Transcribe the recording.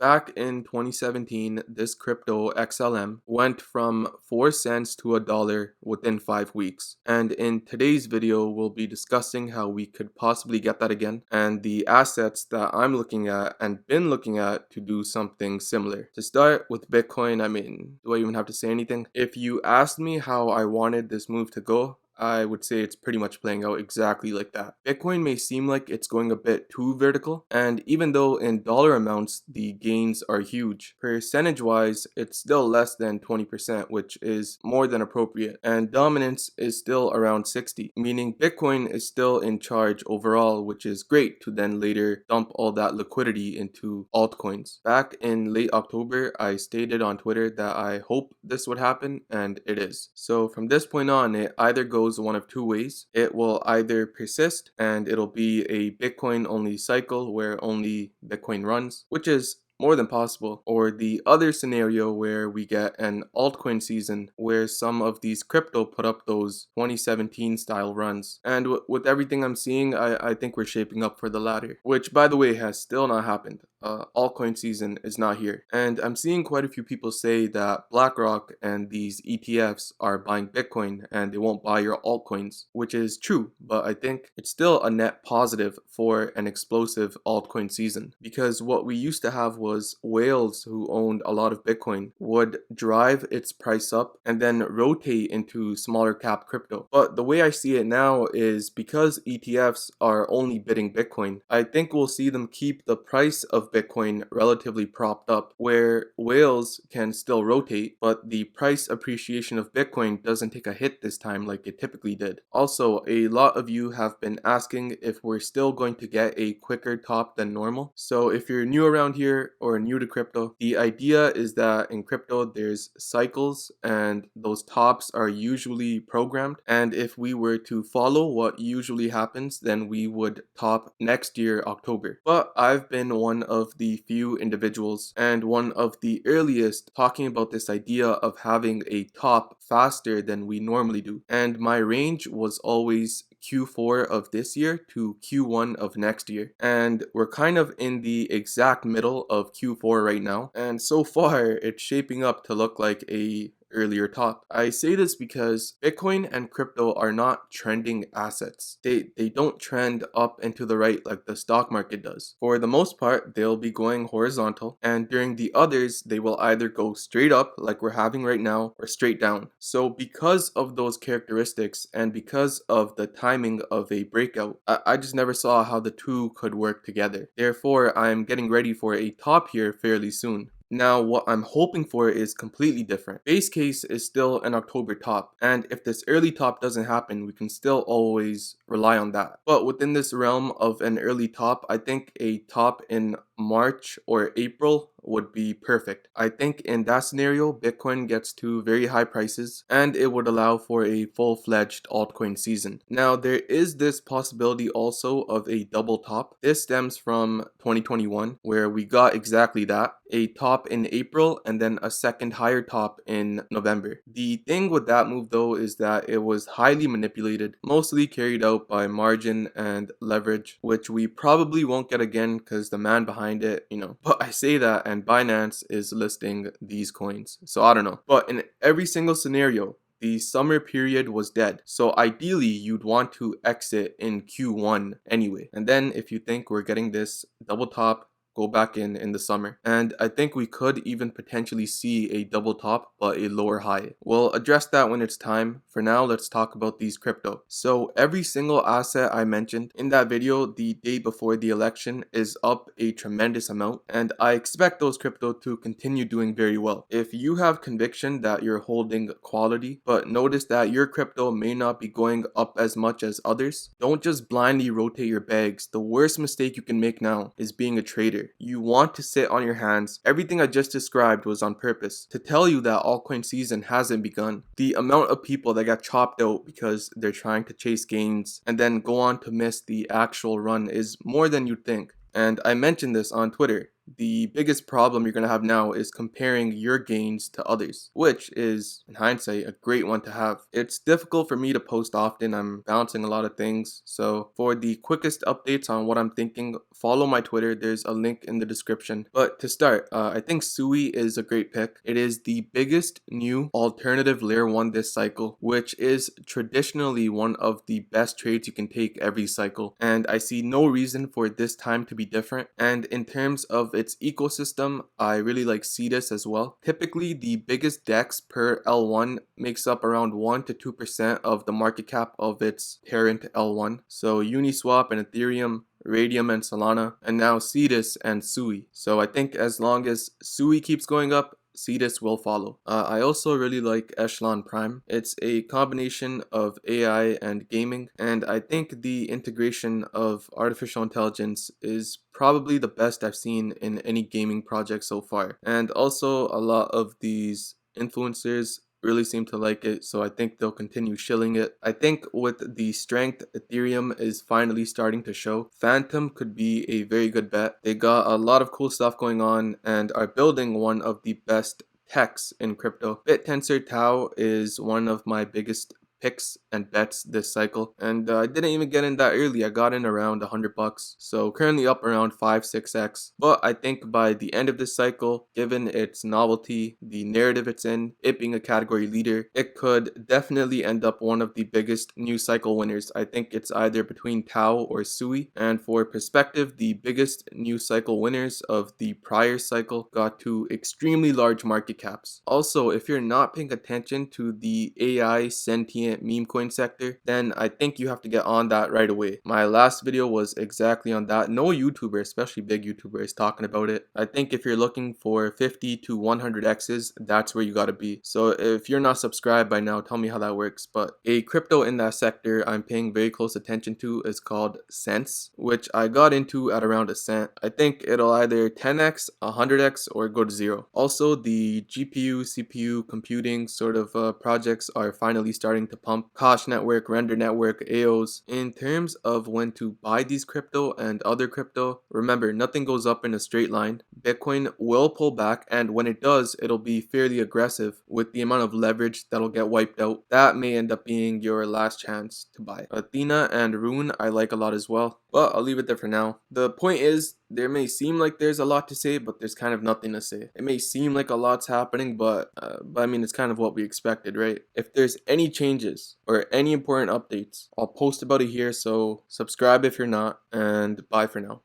Back in 2017, this crypto XLM went from 4 cents to $1 within 5 weeks. And in today's video, we'll be discussing how we could possibly get that again and the assets that I'm looking at and been looking at to do something similar. To start with Bitcoin, do I even have to say anything? If you asked me how I wanted this move to go, I would say it's pretty much playing out exactly like that. Bitcoin may seem like it's going a bit too vertical, and even though in dollar amounts the gains are huge, percentage wise it's still less than 20%, which is more than appropriate, and dominance is still around 60, meaning Bitcoin is still in charge overall, which is great to then later dump all that liquidity into altcoins. Back in late October, I stated on Twitter that I hope this would happen, and it is. So from this point on, it either goes one of two ways. It will either persist and it'll be a Bitcoin only cycle where only Bitcoin runs, which is more than possible, or the other scenario where we get an altcoin season where some of these crypto put up those 2017 style runs. And with everything I'm seeing, I think we're shaping up for the latter, which by the way has still not happened. Altcoin season is not here, and I'm seeing quite a few people say that BlackRock and these ETFs are buying Bitcoin and they won't buy your altcoins, which is true, but I think it's still a net positive for an explosive altcoin season, because what we used to have was whales who owned a lot of Bitcoin would drive its price up and then rotate into smaller cap crypto. But the way I see it now is because ETFs are only bidding Bitcoin, I think we'll see them keep the price of Bitcoin relatively propped up, where whales can still rotate, but the price appreciation of Bitcoin doesn't take a hit this time like it typically did. Also, a lot of you have been asking if we're still going to get a quicker top than normal. So if you're new around here or new to crypto, the idea is that in crypto there's cycles and those tops are usually programmed, and if we were to follow what usually happens, then we would top next year October. But I've been one of the few individuals and one of the earliest talking about this idea of having a top faster than we normally do, and my range was always Q4 of this year to Q1 of next year, and we're kind of in the exact middle of Q4 right now, and so far it's shaping up to look like a earlier top. I say this because Bitcoin and crypto are not trending assets. They don't trend up and to the right like the stock market does. For the most part, they'll be going horizontal, and during the others, they will either go straight up like we're having right now or straight down. So because of those characteristics and because of the timing of a breakout, I just never saw how the two could work together. Therefore, I'm getting ready for a top here fairly soon. Now, what I'm hoping for is completely different. Base case is still an October top, and if this early top doesn't happen, we can still always rely on that. But within this realm of an early top, I think a top in March or April would be perfect. I think in that scenario, Bitcoin gets to very high prices and it would allow for a full-fledged altcoin season. Now, there is this possibility also of a double top. This stems from 2021, where we got exactly that, a top in April and then a second higher top in November. The thing with that move though is that it was highly manipulated, mostly carried out by margin and leverage, which we probably won't get again because the man behind it, But I say that and Binance is listing these coins, so I don't know. But in every single scenario, the summer period was dead. So ideally, you'd want to exit in Q1 anyway. And then if you think we're getting this double top, go back in the summer. And I think we could even potentially see a double top but a lower high. We'll address that when it's time. For now, let's talk about these crypto. So every single asset I mentioned in that video the day before the election is up a tremendous amount, and I expect those crypto to continue doing very well. If you have conviction that you're holding quality but notice that your crypto may not be going up as much as others, don't just blindly rotate your bags. The worst mistake you can make now is being a trader. You want to sit on your hands. Everything I just described was on purpose to tell you that altcoin season hasn't begun. The amount of people that got chopped out because they're trying to chase gains and then go on to miss the actual run is more than you'd think. And I mentioned this on Twitter. the biggest problem you're going to have now is comparing your gains to others, which is, in hindsight, a great one to have. It's difficult for me to post often. I'm balancing a lot of things. So for the quickest updates on what I'm thinking, follow my Twitter. There's a link in the description. But to start, I think Sui is a great pick. It is the biggest new alternative layer 1 this cycle, which is traditionally one of the best trades you can take every cycle. And I see no reason for this time to be different. And in terms of its ecosystem, I really like cetus as well. Typically, the biggest DEX per L1 makes up around 1 to 2% of the market cap of its parent L1. So Uniswap and Ethereum, Radium and Solana, and now cetus and Sui. So I think as long as Sui keeps going up, cetus will follow. I also really like Echelon Prime. It's a combination of AI and gaming, and I think the integration of artificial intelligence is probably the best I've seen in any gaming project so far. And also a lot of these influencers really seem to like it, so I think they'll continue shilling it. I think with the strength Ethereum is finally starting to show, Fantom could be a very good bet. They got a lot of cool stuff going on and are building one of the best techs in crypto. Bittensor Tau is one of my biggest picks and bets this cycle, and I didn't even get in that early. I got in around $100, so currently up around 5-6x. But I think by the end of this cycle, given its novelty, the narrative it's in, it being a category leader, it could definitely end up one of the biggest new cycle winners. I think it's either between Tau or Sui. And for perspective, the biggest new cycle winners of the prior cycle got to extremely large market caps. Also, if you're not paying attention to the AI sentient meme coin sector, then I think you have to get on that right away. My last video was exactly on that. No YouTuber, especially big YouTuber, is talking about it. I think if you're looking for 50 to 100 X's, that's where you gotta be. So if you're not subscribed by now, tell me how that works. But a crypto in that sector I'm paying very close attention to is called Cents, which I got into at around a cent. I think it'll either 10x, 100x, or go to zero. Also, the GPU, CPU, computing sort of projects are finally starting to pump. Akash network, render network, aioz. In terms of when to buy these crypto and other crypto, remember, nothing goes up in a straight line. Bitcoin will pull back, and when it does, it'll be fairly aggressive with the amount of leverage that'll get wiped out. That may end up being your last chance to buy. Ethena and Rune I like a lot as well, but I'll leave it there for now. The point is, there may seem like there's a lot to say, but there's kind of nothing to say. It may seem like a lot's happening, but I mean, it's kind of what we expected, right? If there's any changes or any important updates, I'll post about it here, so subscribe if you're not, and bye for now.